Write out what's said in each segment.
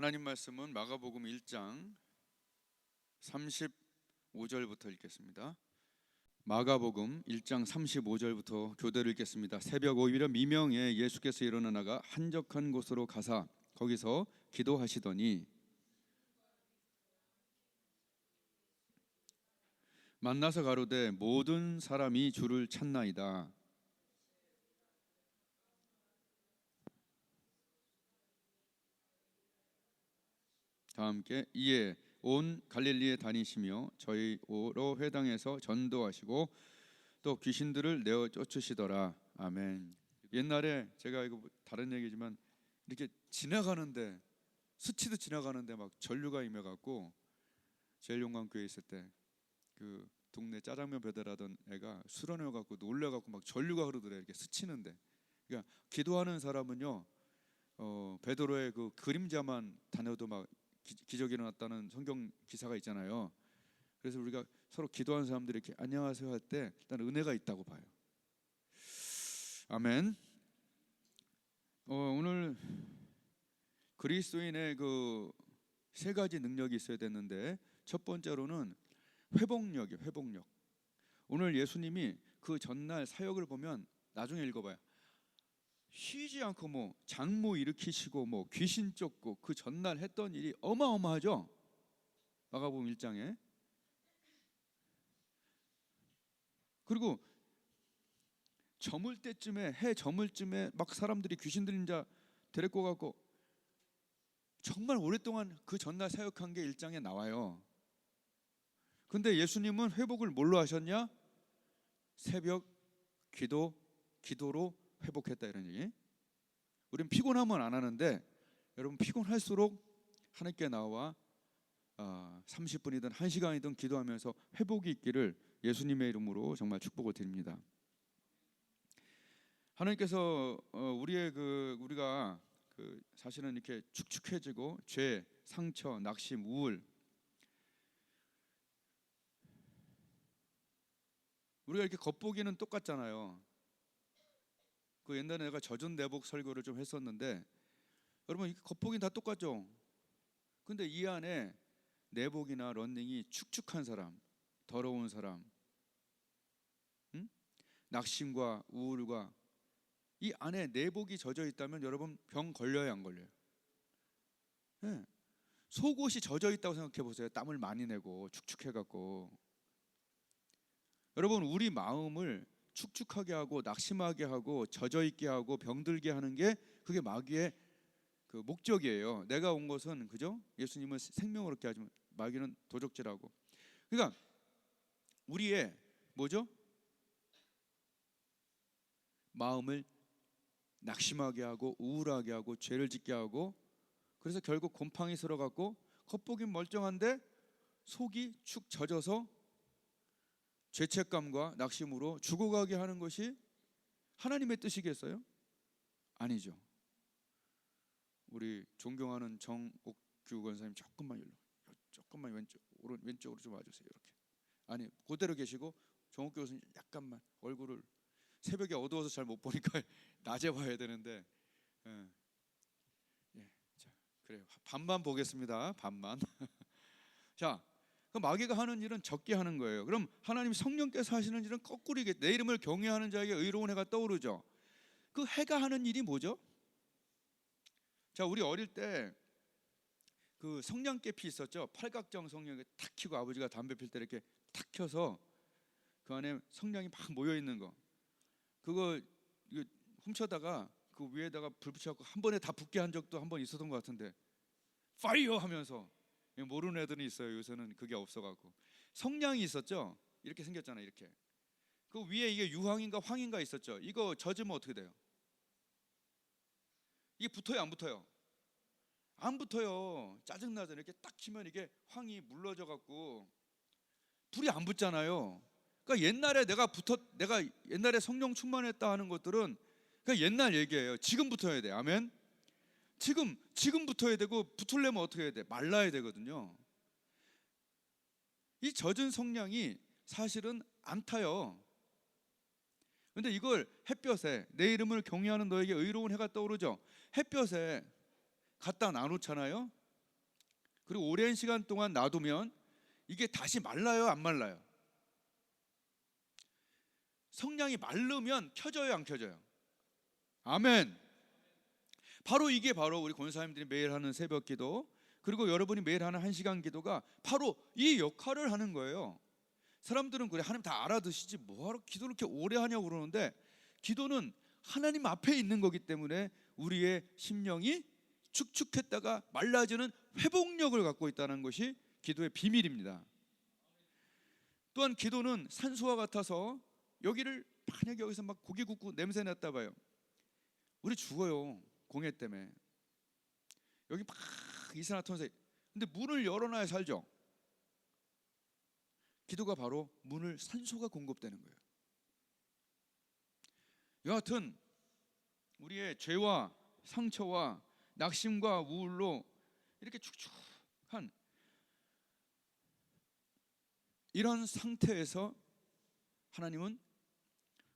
하나님 말씀은 마가복음 1장 35절부터 읽겠습니다. 마가복음 1장 35절부터 교대를 읽겠습니다. 새벽 오히려 미명에 예수께서 일어나가 한적한 곳으로 가사 거기서 기도하시더니 만나서 가로되 모든 사람이 주를 찾나이다. 다 함께 이에 온 갈릴리에 다니시며 저희로 회당에서 전도하시고 또 귀신들을 내어 쫓으시더라. 아멘. 옛날에 제가 이거 다른 얘기지만 이렇게 지나가는데 스치듯 지나가는데 막 전류가 임해갖고 제일용광교회 있을 때 그 동네 짜장면 배달하던 애가 수련해갖고 놀래갖고 막 전류가 흐르더래. 이렇게 스치는데. 그러니까 기도하는 사람은요 베드로의 그 그림자만 다녀도 막 기적이 일어났다는 성경 기사가 있잖아요. 그래서 우리가 서로 기도하는 사람들이 이렇게 안녕하세요 할 때 일단 은혜가 있다고 봐요. 아멘. 오늘 그리스도인의 그 세 가지 능력이 있어야 되는데 첫 번째로는 회복력이에요. 회복력. 오늘 예수님이 그 전날 사역을 보면 나중에 읽어봐요. 쉬지 않고 뭐 장모 일으키시고 뭐 귀신 쫓고 그 전날 했던 일이 어마어마하죠. 마가복음 1장에. 그리고 저물 때쯤에 해 저물 쯤에 막 사람들이 귀신 들린 자 데리고 가고 정말 오랫동안 그 전날 사역한 게 1장에 나와요. 근데 예수님은 회복을 뭘로 하셨냐? 새벽 기도로 회복했다 이런 얘기. 우리는 피곤하면 안 하는데 여러분 피곤할수록 하나님께 나와 30분이든 1시간이든 기도하면서 회복이 있기를 예수님의 이름으로 정말 축복을 드립니다. 하나님께서 우리가 사실은 이렇게 축축해지고 죄, 상처, 낙심, 우울 우리가 이렇게 겉보기는 똑같잖아요. 그 옛날에 내가 젖은 내복 설교를 좀 했었는데 여러분 겉보기는 다 똑같죠. 근데 이 안에 내복이나 런닝이 축축한 사람, 더러운 사람, 낙심과 우울과 이 안에 내복이 젖어 있다면 여러분 병 걸려요 안 걸려요? 네. 속옷이 젖어 있다고 생각해 보세요. 땀을 많이 내고 축축해 갖고. 여러분 우리 마음을 축축하게 하고 낙심하게 하고 젖어 있게 하고 병들게 하는 게 그게 마귀의 그 목적이에요. 내가 온 것은 그죠? 예수님은 생명을 얻게 하지만 마귀는 도적질하고. 그러니까 우리의 뭐죠? 마음을 낙심하게 하고 우울하게 하고 죄를 짓게 하고 그래서 결국 곰팡이 슬어 갖고 겉보긴 멀쩡한데 속이 축 젖어서 죄책감과 낙심으로 죽어가게 하는 것이 하나님의 뜻이겠어요? 아니죠. 우리 존경하는 정옥규 권사님 조금만 왼쪽으로 좀 와주세요. 이렇게. 아니 그대로 계시고 정옥규 권사님 약간만 얼굴을 새벽에 어두워서 잘 못 보니까 낮에 봐야 되는데 자 그래요. 반만 보겠습니다. 반만. 자. 그 마귀가 하는 일은 적게 하는 거예요. 그럼 하나님 성령께서 하시는 일은 거꾸로겠. 내 이름을 경외하는 자에게 의로운 해가 떠오르죠. 그 해가 하는 일이 뭐죠? 자, 우리 어릴 때 그 성냥개피 있었죠. 팔각정 성냥에 탁 켜고 아버지가 담배 필 때 이렇게 탁 켜서 그 안에 성냥이 막 모여 있는 거. 그거 훔쳐다가 그 위에다가 불 붙여갖고 한 번에 다 붙게 한 적도 한 번 있었던 것 같은데 파이어 하면서 모르는 애들은 있어요. 요새는 그게 없어갖고 성냥이 있었죠. 이렇게 생겼잖아요. 이렇게 그 위에 이게 유황인가 황인가 있었죠. 이거 젖으면 어떻게 돼요? 이게 붙어요 안 붙어요? 안 붙어요. 짜증나잖아요. 이렇게 딱 키면 이게 황이 물러져갖고 불이 안 붙잖아요. 그러니까 내가 옛날에 성령 충만했다 하는 것들은 그냥 옛날 얘기예요. 지금 붙어야 돼. 아멘. 지금 붙어야 되고 붙으려면 어떻게 해야 돼? 말라야 되거든요. 이 젖은 성냥이 사실은 안 타요. 근데 이걸 햇볕에 내 이름을 경외하는 너에게 의로운 해가 떠오르죠. 햇볕에 갖다 놔놓잖아요. 그리고 오랜 시간 동안 놔두면 이게 다시 말라요, 안 말라요? 성냥이 마르면 켜져요, 안 켜져요? 아멘. 바로 이게 바로 우리 권사님들이 매일 하는 새벽 기도, 그리고 여러분이 매일 하는 1시간 기도가 바로 이 역할을 하는 거예요. 사람들은 그래, 하나님 다 알아두시지 뭐하러 기도를 이렇게 오래 하냐고 그러는데, 기도는 하나님 앞에 있는 거기 때문에 우리의 심령이 축축했다가 말라지는 회복력을 갖고 있다는 것이 기도의 비밀입니다. 또한 기도는 산소와 같아서 여기를 만약에 여기서 막 고기 굽고 냄새 났다 봐요. 우리 죽어요, 공해 때문에. 여기 막 이산화탄소. 근데 문을 열어놔야 살죠. 기도가 바로 문을, 산소가 공급되는 거예요. 여하튼 우리의 죄와 상처와 낙심과 우울로 이렇게 축축한 이런 상태에서 하나님은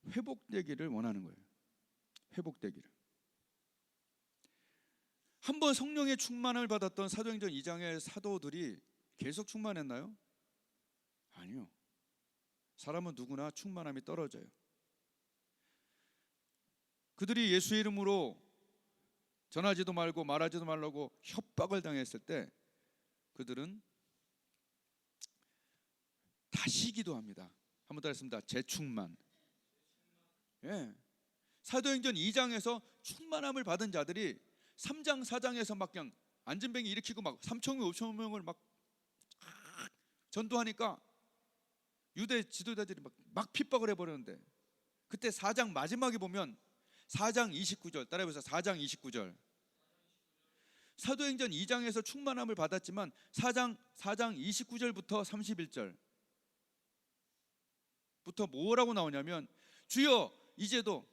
회복되기를 원하는 거예요. 회복되기를. 한번 성령의 충만을 받았던 사도행전 2장의 사도들이 계속 충만했나요? 아니요. 사람은 누구나 충만함이 떨어져요. 그들이 예수의 이름으로 전하지도 말고 말하지도 말라고 협박을 당했을 때 그들은 다시 기도합니다. 한번 더 했습니다. 재충만. 예. 사도행전 2장에서 충만함을 받은 자들이 3장 4장에서 막 그냥 안전뱅이 일으키고 막 3,000명 5,000명을 막 전도하니까 유대 지도자들이 막 핍박을 해버렸는데, 그때 4장 마지막에 보면 4장 29절 따라해보세요. 4장 29절. 사도행전 2장에서 충만함을 받았지만 4장 29절부터 31절부터 뭐라고 나오냐면, 주여 이제도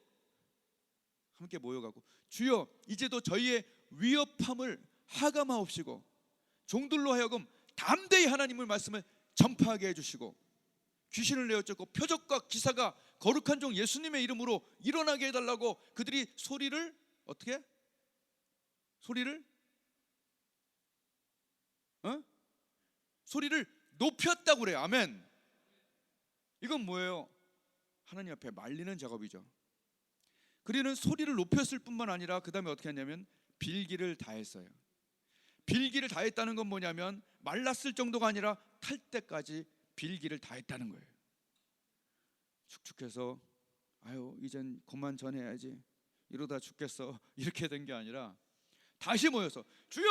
함께 모여가고, 주여 이제도 저희의 위협함을 하감하옵시고 종들로 하여금 담대히 하나님의 말씀을 전파하게 해주시고 귀신을 내어쫓고 표적과 기사가 거룩한 종 예수님의 이름으로 일어나게 해달라고 그들이 소리를 어떻게? 소리를 높였다고 그래요. 아멘. 이건 뭐예요? 하나님 앞에 말리는 작업이죠. 그리는 소리를 높였을 뿐만 아니라 그 다음에 어떻게 했냐면 빌기를 다했어요. 빌기를 다했다는 건 뭐냐면 말랐을 정도가 아니라 탈 때까지 빌기를 다했다는 거예요. 축축해서 아유 이젠 그만 전해야지, 이러다 죽겠어, 이렇게 된 게 아니라 다시 모여서 주여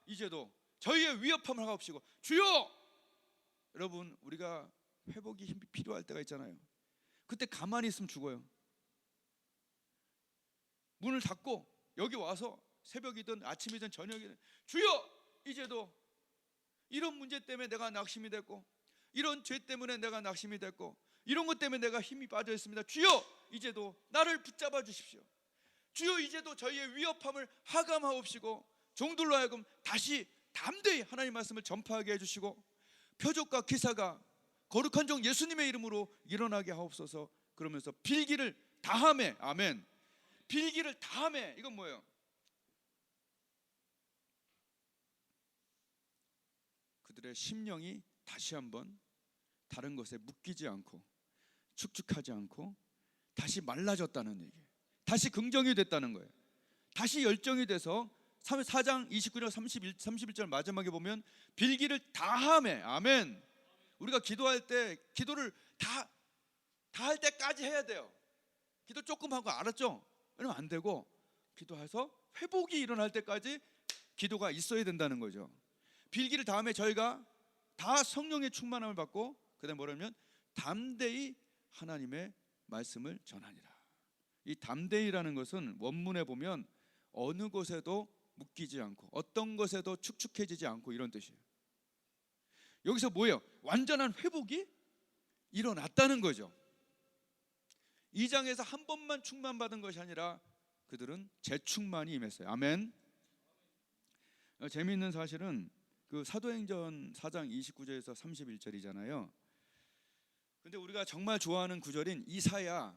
이제도 저희의 위협함을 하옵시고, 주여. 여러분, 우리가 회복이 힘이 필요할 때가 있잖아요. 그때 가만히 있으면 죽어요. 문을 닫고 여기 와서 새벽이든 아침이든 저녁이든 주여 이제도 이런 문제 때문에 내가 낙심이 됐고, 이런 죄 때문에 내가 낙심이 됐고, 이런 것 때문에 내가 힘이 빠져 있습니다. 주여 이제도 나를 붙잡아 주십시오. 주여 이제도 저희의 위협함을 하감하옵시고 종들로 하여금 다시 담대히 하나님 말씀을 전파하게 해주시고 표적과 기사가 거룩한 종 예수님의 이름으로 일어나게 하옵소서. 그러면서 빌기를 다하매. 아멘. 빌기를 다하매. 이건 뭐예요? 그들의 심령이 다시 한번 다른 것에 묶이지 않고 축축하지 않고 다시 말라졌다는 얘기예요. 다시 긍정이 됐다는 거예요. 다시 열정이 돼서 4장 29절 31절 마지막에 보면 빌기를 다하매. 아멘. 우리가 기도할 때 기도를 다 할 때까지 해야 돼요. 기도 조금 하고 알았죠? 그러면 안 되고 기도해서 회복이 일어날 때까지 기도가 있어야 된다는 거죠. 빌기를 다음에 저희가 다 성령의 충만함을 받고 그다음에 뭐라면 담대히 하나님의 말씀을 전하니라. 이 담대히라는 것은 원문에 보면 어느 곳에도 묶이지 않고 어떤 것에도 축축해지지 않고 이런 뜻이에요. 여기서 뭐예요? 완전한 회복이 일어났다는 거죠. 2장에서 한 번만 충만받은 것이 아니라 그들은 재충만이 임했어요. 아멘. 재미있는 사실은 그 사도행전 4장 29절에서 31절이잖아요. 근데 우리가 정말 좋아하는 구절인 이사야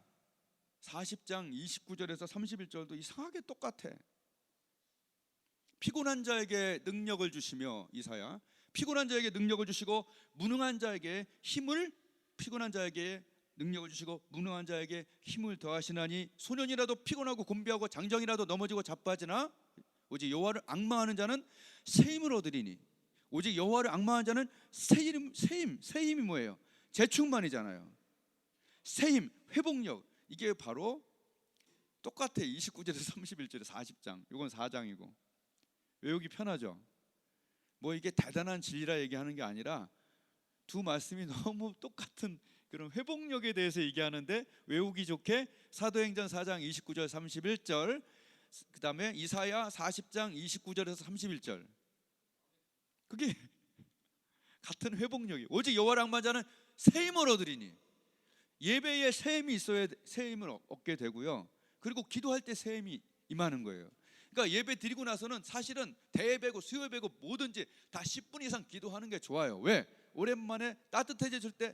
40장 29절에서 31절도 이상하게 똑같아. 피곤한 자에게 능력을 주시며, 이사야 피곤한 자에게 능력을 주시고 무능한 자에게 힘을, 피곤한 자에게 능력을 주시고 무능한 자에게 힘을 더하시나니 소년이라도 피곤하고 곤비하고 장정이라도 넘어지고 자빠지나 오직 여호와를 앙망하는 자는 새 힘을 얻으리니. 오직 여호와를 앙망하는 자는 새 힘이 뭐예요? 재충만이잖아요. 새 힘, 회복력. 이게 바로 똑같아. 29절에서 31절에 40장. 이건 4장이고 외우기 편하죠. 뭐 이게 대단한 진리라 얘기하는 게 아니라 두 말씀이 너무 똑같은 그런 회복력에 대해서 얘기하는데 외우기 좋게 사도행전 4장 29절 31절, 그 다음에 이사야 40장 29절에서 31절. 그게 같은 회복력이. 오직 여호와를 앙망하는 자는 새 힘을 얻으리니. 예배에 새 힘이 있어야 새 힘을 얻게 되고요. 그리고 기도할 때 새 힘이 임하는 거예요. 그러니까 예배 드리고 나서는 사실은 대예배고 수요예배고 뭐든지 다 10분 이상 기도하는 게 좋아요. 왜? 오랜만에 따뜻해졌을 때,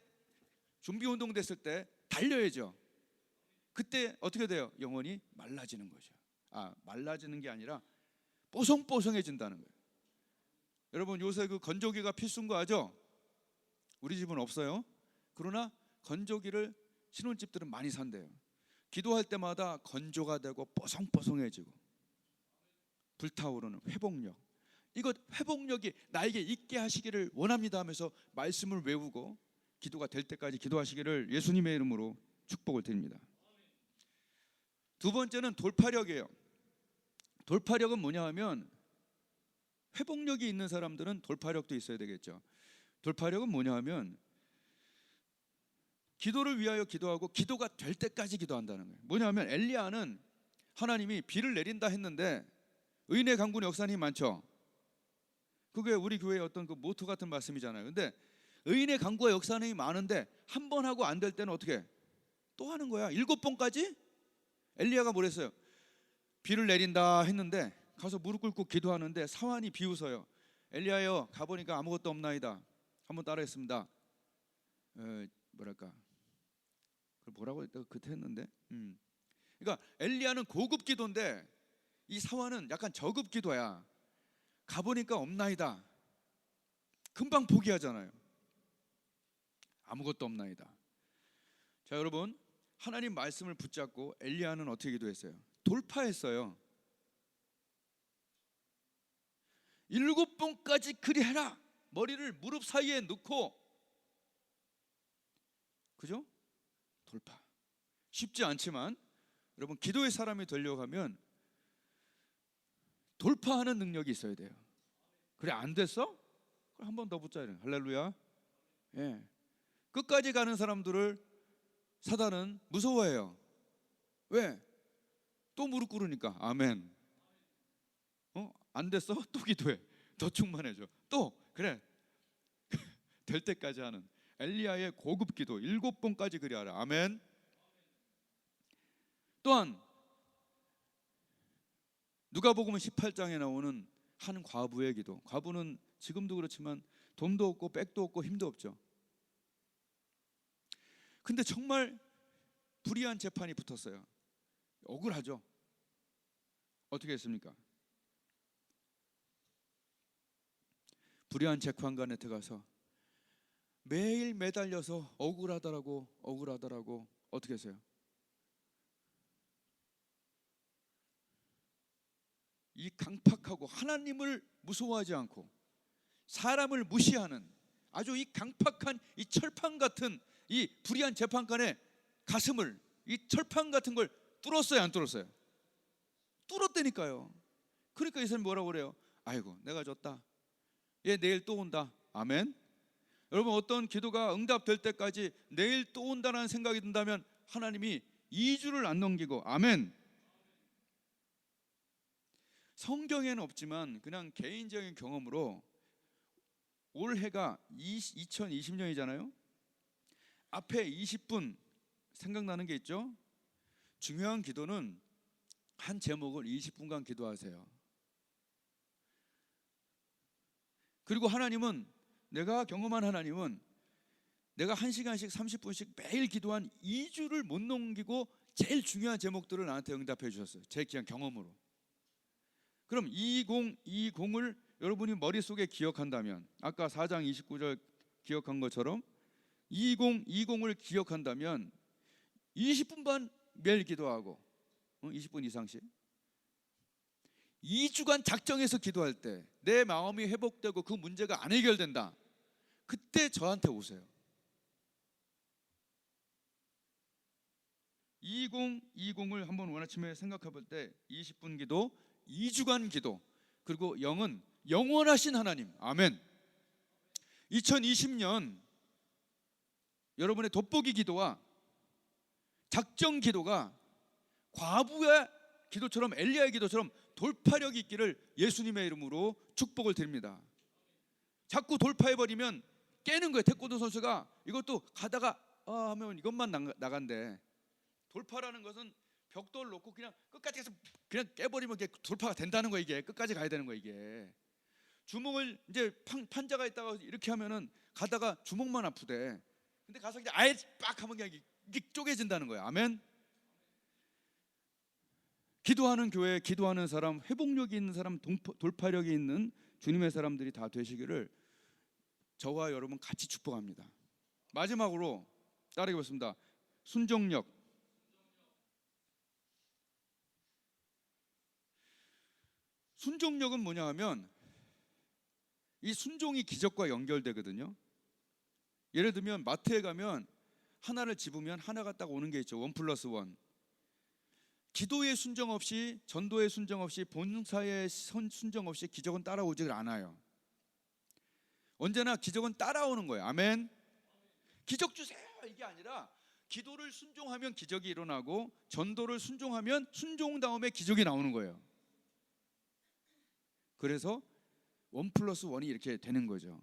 준비운동 됐을 때 달려야죠. 그때 어떻게 돼요? 영혼이 말라지는 거죠. 말라지는 게 아니라 뽀송뽀송해진다는 거예요. 여러분 요새 그 건조기가 필수인 거 아죠? 우리 집은 없어요. 그러나 건조기를 신혼집들은 많이 산대요. 기도할 때마다 건조가 되고 뽀송뽀송해지고 불타오르는 회복력. 이것 회복력이 나에게 있게 하시기를 원합니다 하면서 말씀을 외우고 기도가 될 때까지 기도하시기를 예수님의 이름으로 축복을 드립니다. 두 번째는 돌파력이에요. 돌파력은 뭐냐 하면, 회복력이 있는 사람들은 돌파력도 있어야 되겠죠. 돌파력은 뭐냐 하면 기도를 위하여 기도하고 기도가 될 때까지 기도한다는 거예요. 뭐냐 하면 엘리야는 하나님이 비를 내린다 했는데 의인의 강구는 역사는 힘이 많죠. 그게 우리 교회의 어떤 그 모토 같은 말씀이잖아요. 근데 의인의 강구와 역사는 힘이 많은데 한 번 하고 안 될 때는 어떻게? 또 하는 거야. 7번까지? 엘리야가 뭐랬어요? 비를 내린다 했는데 가서 무릎 꿇고 기도하는데 사환이 비웃어요. 엘리야여 가보니까 아무것도 없나이다. 한번 따라했습니다. 뭐라고 그때 했는데 그러니까 엘리야는 고급 기도인데 이 사환은 약간 저급 기도야. 가보니까 없나이다. 금방 포기하잖아요. 아무것도 없나이다. 자 여러분, 하나님 말씀을 붙잡고 엘리야는 어떻게 기도했어요? 돌파했어요. 7번까지 그리해라. 머리를 무릎 사이에 넣고, 그죠? 돌파. 쉽지 않지만 여러분 기도의 사람이 되려고 하면 돌파하는 능력이 있어야 돼요. 그래 안 됐어? 그럼 한 번 더 붙자. 할렐루야. 예. 끝까지 가는 사람들을 사단은 무서워해요. 왜? 또 무릎 꿇으니까. 아멘. 안 됐어? 또 기도해. 더 충만해져. 또 그래. 될 때까지 하는 엘리야의 고급 기도 7번까지 그리하라. 아멘. 또한 누가복음 18장에 나오는 한 과부의 기도. 과부는 지금도 그렇지만 돈도 없고 백도 없고 힘도 없죠. 근데 정말 불의한 재판이 붙었어요. 억울하죠. 어떻게 했습니까? 불의한 재판관에 들어가서 매일 매달려서 억울하다라고 어떻게 했어요? 이 강팍하고 하나님을 무서워하지 않고 사람을 무시하는 아주 이 강팍한 이 철판 같은 이 불의한 재판관의 가슴을, 이 철판 같은 걸 뚫었어요, 안 뚫었어요? 뚫었다니까요. 그러니까 이 사람이 뭐라고 그래요? 아이고 내가 졌다. 얘 내일 또 온다. 아멘. 여러분 어떤 기도가 응답될 때까지 내일 또 온다는 생각이 든다면 하나님이 2주를 안 넘기고, 아멘. 성경에는 없지만 그냥 개인적인 경험으로 올해가 2020년이잖아요. 앞에 20분 생각나는 게 있죠. 중요한 기도는 한 제목을 20분간 기도하세요. 그리고 하나님은, 내가 경험한 하나님은 내가 1시간씩 30분씩 매일 기도한 2주를 못 넘기고 제일 중요한 제목들을 나한테 응답해 주셨어요. 제 그냥 경험으로. 그럼 2020을 여러분이 머릿속에 기억한다면, 아까 4장 29절 기억한 것처럼 2020을 기억한다면 20분만 매일 기도하고 20분 이상씩 2주간 작정해서 기도할 때 내 마음이 회복되고 그 문제가 안 해결된다, 그때 저한테 오세요. 2020을 한번 원아침에 생각해 볼 때 20분 기도, 2주간 기도, 그리고 영은 영원하신 하나님. 아멘. 2020년 여러분의 돋보기 기도와 작정 기도가 과부의 기도처럼, 엘리야의 기도처럼 돌파력이 있기를 예수님의 이름으로 축복을 드립니다. 자꾸 돌파해버리면 깨는 거예요. 태권도 선수가 이것도 가다가 하면 이것만 나간대. 돌파라는 것은 벽돌 놓고 그냥 끝까지 해서 그냥 깨버리면 이게 돌파가 된다는 거예요. 이게 끝까지 가야 되는 거예요. 이게 주먹을 이제 판자가 있다가 이렇게 하면은 가다가 주먹만 아프대. 근데 가서 그냥 아예 빡 하면 그냥 이게 쪼개진다는 거예요. 아멘. 기도하는 교회, 기도하는 사람, 회복력이 있는 사람, 돌파력이 있는 주님의 사람들이 다 되시기를 저와 여러분 같이 축복합니다. 마지막으로 따르게 보겠습니다. 순종력. 순종력은 뭐냐 하면 이 순종이 기적과 연결되거든요. 예를 들면 마트에 가면 하나를 집으면 하나가 딱 오는 게 있죠. 1+1. 기도의 순종 없이, 전도의 순종 없이, 본사의 순종 없이 기적은 따라오질 않아요. 언제나 기적은 따라오는 거예요. 아멘. 기적 주세요 이게 아니라 기도를 순종하면 기적이 일어나고 전도를 순종하면 순종 다음에 기적이 나오는 거예요. 그래서 1+1이 이렇게 되는 거죠.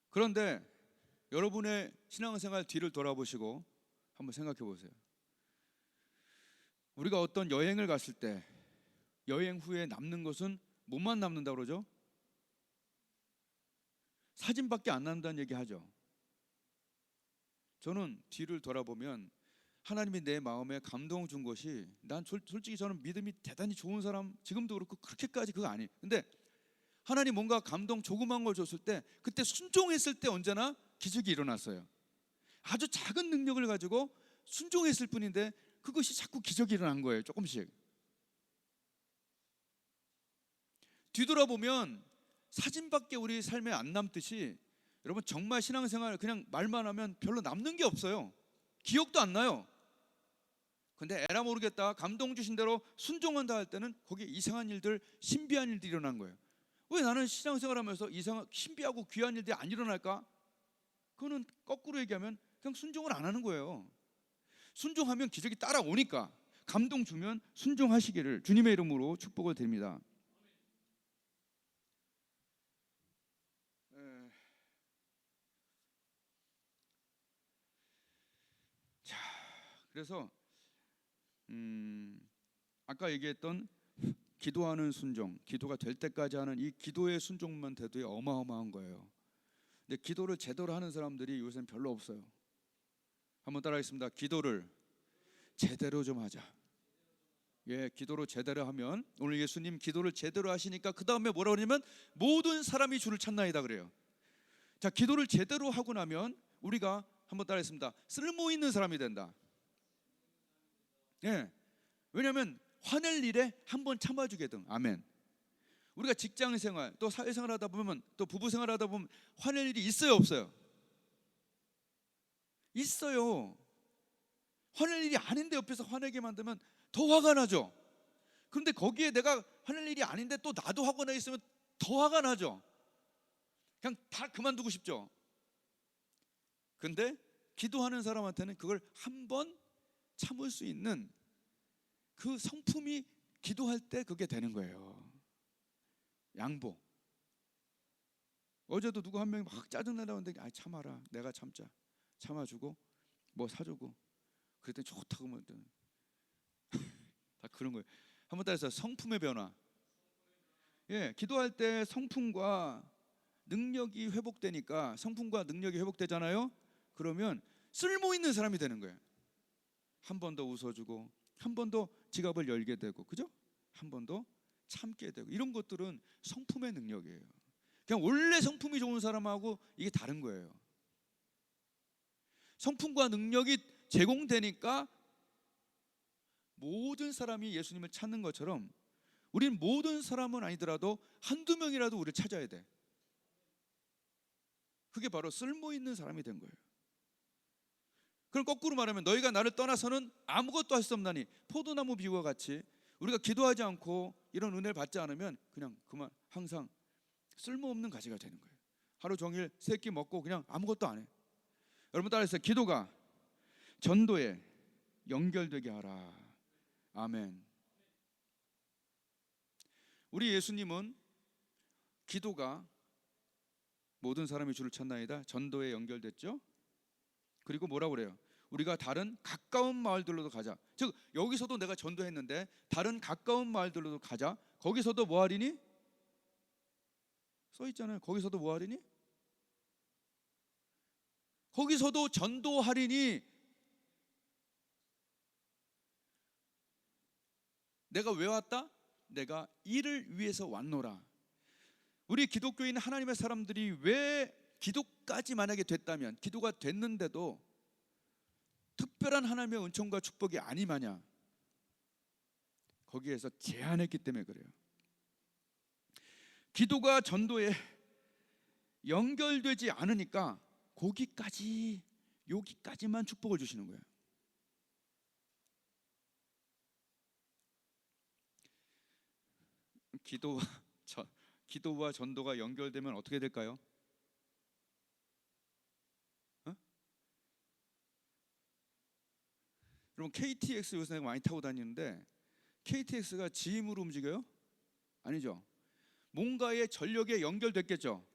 그런데 여러분의 신앙생활 뒤를 돌아보시고 한번 생각해 보세요. 우리가 어떤 여행을 갔을 때 여행 후에 남는 것은 뭐만 남는다고 그러죠? 사진밖에 안 남는다는 얘기 하죠. 저는 뒤를 돌아보면 하나님이 내 마음에 감동을 준 것이, 난 솔직히 저는 믿음이 대단히 좋은 사람, 지금도 그렇고 그렇게까지 그거 아니에요. 근데 하나님 뭔가 감동 조그만 걸 줬을 때 그때 순종했을 때 언제나 기적이 일어났어요. 아주 작은 능력을 가지고 순종했을 뿐인데 그것이 자꾸 기적이 일어난 거예요. 조금씩. 뒤돌아보면 사진밖에 우리 삶에 안 남듯이 여러분 정말 신앙생활 그냥 말만 하면 별로 남는 게 없어요. 기억도 안 나요. 근데 에라 모르겠다 감동 주신 대로 순종한다 할 때는 거기에 이상한 일들, 신비한 일들이 일어난 거예요. 왜 나는 신앙생활하면서 이상한 신비하고 귀한 일들이 안 일어날까? 그거는 거꾸로 얘기하면 그냥 순종을 안 하는 거예요. 순종하면 기적이 따라오니까 감동 주면 순종하시기를 주님의 이름으로 축복을 드립니다. 자, 그래서 아까 얘기했던 기도하는 순종, 기도가 될 때까지 하는 이 기도의 순종만 돼도 어마어마한 거예요. 근데 기도를 제대로 하는 사람들이 요새는 별로 없어요. 한번 따라하겠습니다. 기도를 제대로 좀 하자. 예, 기도를 제대로 하면, 오늘 예수님 기도를 제대로 하시니까 그 다음에 뭐라 그러냐면 모든 사람이 주를 찾나이다 그래요. 자, 기도를 제대로 하고 나면 우리가 한번 따라하겠습니다. 쓸모 있는 사람이 된다. 예, 왜냐하면 화낼 일에 한번 참아주게든. 아멘. 우리가 직장생활 또 사회생활 하다 보면 또 부부생활 하다 보면 화낼 일이 있어요 없어요? 있어요. 화낼 일이 아닌데 옆에서 화내게 만들면 더 화가 나죠. 그런데 거기에 내가 화낼 일이 아닌데 또 나도 화가 나 있으면 더 화가 나죠. 그냥 다 그만두고 싶죠. 근데 기도하는 사람한테는 그걸 한번 참을 수 있는 그 성품이 기도할 때 그게 되는 거예요. 양보. 어제도 누구 한 명이 막 짜증내라는데 참아라, 내가 참자, 참아주고 뭐 사주고 그랬더니 좋다고 뭐 다 그런 거예요. 한번 따라서 성품의 변화. 예, 기도할 때 성품과 능력이 회복되니까, 성품과 능력이 회복되잖아요. 그러면 쓸모 있는 사람이 되는 거예요. 한 번 더 웃어주고 한 번 더 지갑을 열게 되고, 그죠? 한 번 더 참게 되고, 이런 것들은 성품의 능력이에요. 그냥 원래 성품이 좋은 사람하고 이게 다른 거예요. 성품과 능력이 제공되니까 모든 사람이 예수님을 찾는 것처럼 우리는 모든 사람은 아니더라도 한두 명이라도 우리를 찾아야 돼. 그게 바로 쓸모있는 사람이 된 거예요. 그럼 거꾸로 말하면 너희가 나를 떠나서는 아무것도 할 수 없나니, 포도나무 비유와 같이 우리가 기도하지 않고 이런 은혜를 받지 않으면 그냥 그만 항상 쓸모없는 가지가 되는 거예요. 하루 종일 세 끼 먹고 그냥 아무것도 안 해. 여러분 따라해서 기도가 전도에 연결되게 하라. 아멘. 우리 예수님은 기도가 모든 사람이 주를 찾나이다 전도에 연결됐죠. 그리고 뭐라고 그래요? 우리가 다른 가까운 마을들로도 가자. 즉 여기서도 내가 전도했는데 다른 가까운 마을들로도 가자. 거기서도 뭐 하리니? 써 있잖아요. 거기서도 뭐 하리니? 거기서도 전도하리니. 내가 왜 왔다? 내가 이를 위해서 왔노라. 우리 기독교인 하나님의 사람들이 왜 기도까지 만약에 됐다면, 기도가 됐는데도 특별한 하나님의 은총과 축복이 아니마냐, 거기에서 제한했기 때문에 그래요. 기도가 전도에 연결되지 않으니까 거기까지, 여기까지만 축복을 주시는 거예요. 기도와 전도가 연결되면 어떻게 될까요? 여러분 KTX 요새 많이 타고 다니는데 KTX가 지 힘으로 움직여요? 아니죠. 뭔가의 전력에 연결됐겠죠.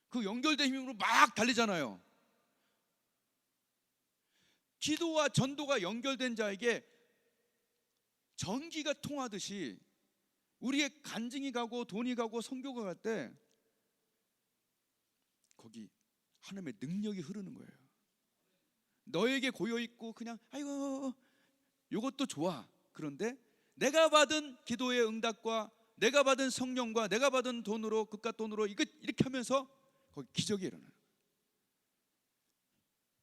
그 연결된 힘으로 막 달리잖아요. 기도와 전도가 연결된 자에게 전기가 통하듯이 우리의 간증이 가고 돈이 가고 선교가 갈 때 거기 하나님의 능력이 흐르는 거예요. 너에게 고여있고 그냥 아이고 이것도 좋아. 그런데 내가 받은 기도의 응답과 내가 받은 성령과 내가 받은 돈으로, 그깟 돈으로 이렇게 하면서 거기 기적이 일어나요.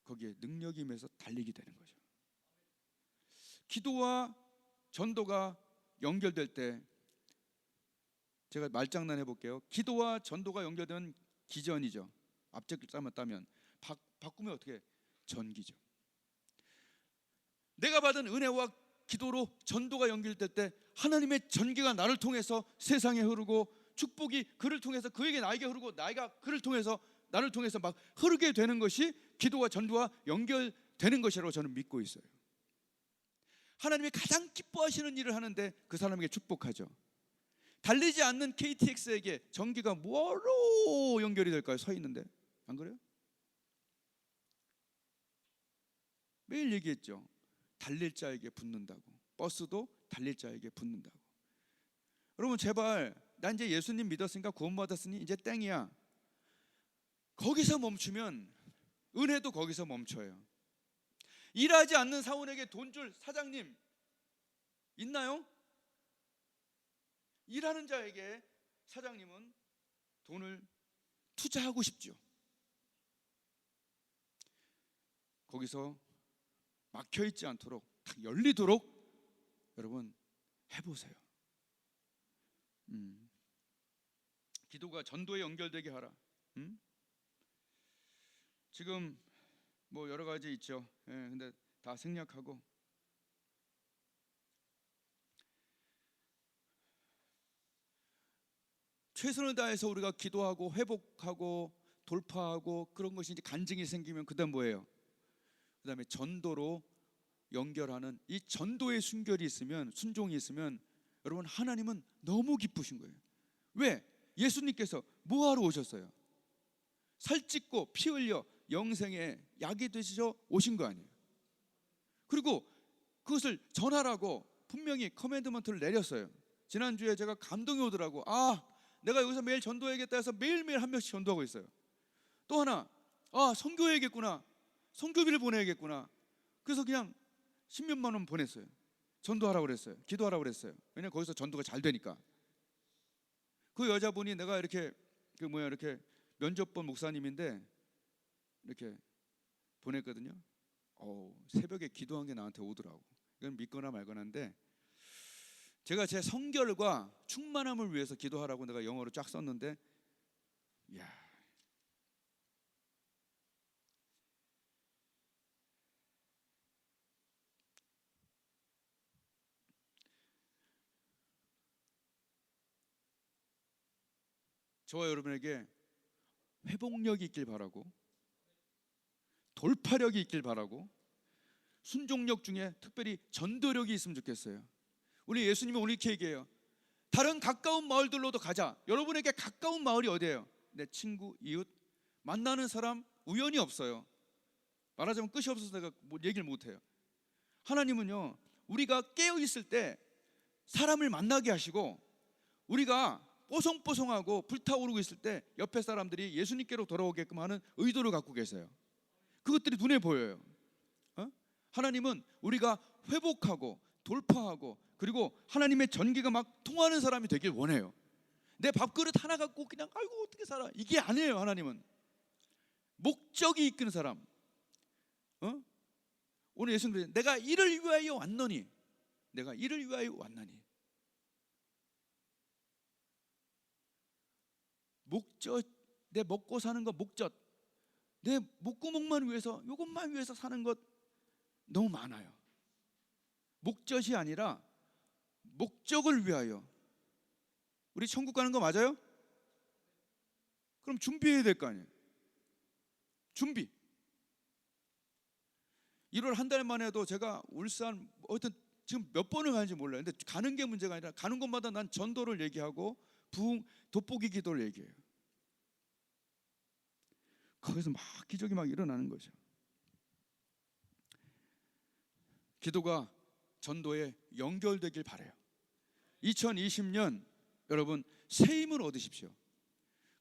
거기에 능력이 임해서 달리게 되는 거죠. 기도와 전도가 연결될 때 제가 말장난 해볼게요. 기도와 전도가 연결되면 기전이죠. 앞쪽 글자만 따면 바꾸면 어떻게? 전기죠. 내가 받은 은혜와 기도로 전도가 연결될 때 하나님의 전기가 나를 통해서 세상에 흐르고, 축복이 그를 통해서 그에게 나에게 흐르고, 나이가 그를 통해서 나를 통해서 막 흐르게 되는 것이 기도와 전도와 연결되는 것이라고 저는 믿고 있어요. 하나님이 가장 기뻐하시는 일을 하는데 그 사람에게 축복하죠. 달리지 않는 KTX에게 전기가 뭐로 연결이 될까요? 서 있는데. 안 그래요? 매일 얘기했죠. 달릴 자에게 붙는다고. 버스도 달릴 자에게 붙는다고. 여러분 제발, 난 이제 예수님 믿었으니까 구원받았으니 이제 땡이야. 거기서 멈추면 은혜도 거기서 멈춰요. 일하지 않는 사원에게 돈 줄 사장님 있나요? 일하는 자에게 사장님은 돈을 투자하고 싶죠. 거기서 막혀있지 않도록 딱 열리도록 여러분 해보세요. 기도가 전도에 연결되게 하라. 지금 뭐 여러 가지 있죠. 근데 다 생략하고 최선을 다해서 우리가 기도하고 회복하고 돌파하고 그런 것이 이제 간증이 생기면 그다음 뭐예요? 그다음에 전도로 연결하는 이 전도의 순결이 있으면, 순종이 있으면 여러분 하나님은 너무 기쁘신 거예요. 왜? 예수님께서 뭐하러 오셨어요? 살찢고 피 흘려 영생의 약이 되시러 오신 거 아니에요. 그리고 그것을 전하라고 분명히 커맨드먼트를 내렸어요. 지난주에 제가 감동이 오더라고. 내가 여기서 매일 전도해야겠다 해서 매일매일 한 명씩 전도하고 있어요. 또 하나, 선교해야겠구나, 선교비를 보내야겠구나. 그래서 그냥 십몇만 원 보냈어요. 전도하라고 그랬어요. 기도하라고 그랬어요. 왜냐면 거기서 전도가 잘 되니까. 그 여자분이 내가 이렇게 이렇게 면접 본 목사님인데 이렇게 보냈거든요. 새벽에 기도한 게 나한테 오더라고. 이건 믿거나 말거나인데, 제가 제 성결과 충만함을 위해서 기도하라고 내가 영어로 쫙 썼는데, 이야, 저와 여러분에게 회복력이 있길 바라고, 돌파력이 있길 바라고, 순종력 중에 특별히 전도력이 있으면 좋겠어요. 우리 예수님이 오늘 이렇게 얘기해요. 다른 가까운 마을들로도 가자. 여러분에게 가까운 마을이 어디예요? 내 친구, 이웃, 만나는 사람 우연히 없어요. 말하자면 끝이 없어서 내가 얘기를 못해요. 하나님은요, 우리가 깨어있을 때 사람을 만나게 하시고, 우리가 뽀송뽀송하고 불타오르고 있을 때 옆에 사람들이 예수님께로 돌아오게끔 하는 의도를 갖고 계세요. 그것들이 눈에 보여요. 하나님은 우리가 회복하고 돌파하고, 그리고 하나님의 전기가 막 통하는 사람이 되길 원해요. 내 밥그릇 하나 갖고 그냥 아이고 어떻게 살아, 이게 아니에요. 하나님은 목적이 이끄는 사람. 오늘 예수님 내가 이를 위하여 왔노니, 내가 이를 위하여 왔나니. 목적, 내 먹고 사는 것 목적, 내 목구멍만 위해서, 이것만 위해서 사는 것 너무 많아요. 목적이 아니라 목적을 위하여. 우리 천국 가는 거 맞아요? 그럼 준비해야 될 거 아니에요. 준비. 1월 한 달 만에도 제가 울산 하여튼 지금 몇 번을 가는지 몰라요. 근데 가는 게 문제가 아니라 가는 곳마다 난 전도를 얘기하고 부흥 돋보기 기도를 얘기해요. 거기서 막 기적이 막 일어나는 거죠. 기도가 전도에 연결되길 바라요. 2020년 여러분 새 힘을 얻으십시오.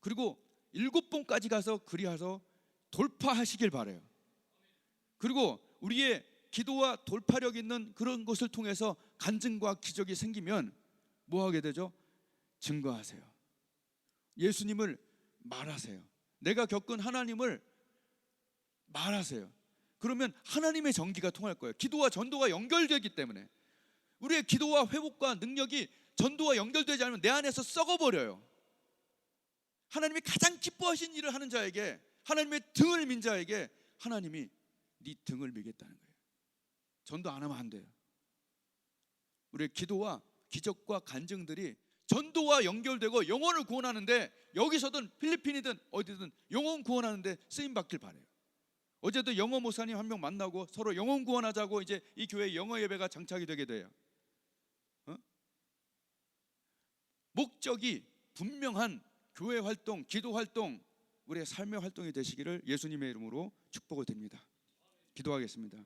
그리고 7번까지 가서 그리하서 돌파하시길 바라요. 그리고 우리의 기도와 돌파력 있는 그런 것을 통해서 간증과 기적이 생기면 뭐 하게 되죠? 증거하세요. 예수님을 말하세요. 내가 겪은 하나님을 말하세요. 그러면 하나님의 전기가 통할 거예요. 기도와 전도가 연결되기 때문에. 우리의 기도와 회복과 능력이 전도와 연결되지 않으면 내 안에서 썩어버려요. 하나님이 가장 기뻐하신 일을 하는 자에게, 하나님의 등을 민 자에게 하나님이 네 등을 미겠다는 거예요. 전도 안 하면 안 돼요. 우리의 기도와 기적과 간증들이 전도와 연결되고 영혼을 구원하는데, 여기서든 필리핀이든 어디든 영혼 구원하는데 쓰임받길 바라요. 어제도 영어 목사님 한 명 만나고 서로 영혼 구원하자고 이제 이 교회에 영어 예배가 장착이 되게 돼요. 목적이 분명한 교회 활동, 기도 활동, 우리의 삶의 활동이 되시기를 예수님의 이름으로 축복을 드립니다. 기도하겠습니다.